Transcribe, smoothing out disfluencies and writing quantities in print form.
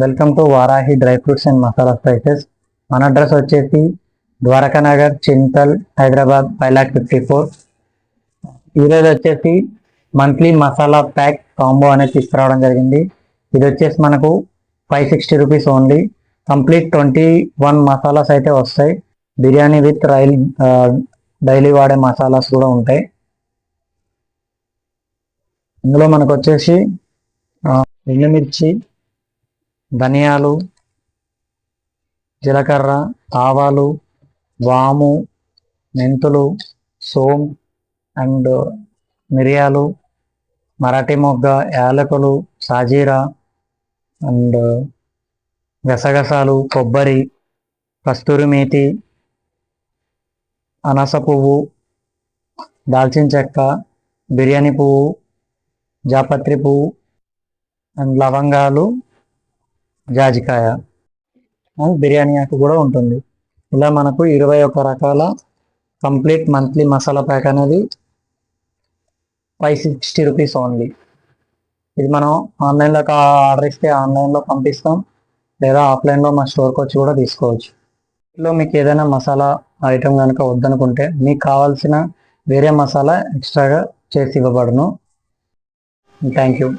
Welcome to Varahi dry fruits and masala spices. మన address వచ్చేసి ద్వారకా నగర్, చింతల్, హైదరాబాద్ 5,54. ఈరోజు వచ్చేసి మంత్లీ మసాలా ప్యాక్ కాంబో అనేది తీసుకురావడం జరిగింది. ఇది వచ్చేసి మనకు 560 రూపీస్ ఓన్లీ. కంప్లీట్ 21 మసాలాస్ అయితే వస్తాయి. బిర్యానీ విత్ డైలీ వాడే మసాలాస్ కూడా ఉంటాయి. ఇందులో మనకు వచ్చేసి ఎండుమిర్చి, ధనియాలు, జీలకర్ర, ఆవాలు, వాము, మెంతులు, సోం అండ్ మిరియాలు, మరాఠీ మొగ్గ, యాలకులు, సాజీరా అండ్ గసగసాలు, కొబ్బరి, కస్తూరి మేతి, అనాస పువ్వు, దాల్చిన చెక్క, బిర్యానీ పువ్వు, జాపత్రి పువ్వు అండ్ లవంగాలు, జాజికాయ అండ్ బిర్యానీ ఆకు కూడా ఉంటుంది. ఇలా మనకు 21 రకాల కంప్లీట్ మంత్లీ మసాలా ప్యాక్ అనేది 560 రూపీస్ ఓన్లీ. ఇది మనం ఆన్లైన్లో ఆర్డర్ ఇస్తే ఆన్లైన్లో పంపిస్తాం, లేదా ఆఫ్లైన్లో మా స్టోర్కి వచ్చి కూడా తీసుకోవచ్చు. ఇందులో మీకు ఏదైనా మసాలా ఐటెం కనుక వద్దనుకుంటే మీకు కావాల్సిన వేరే మసాలా ఎక్స్ట్రాగా చేసి ఇవ్వబడును. Thank you.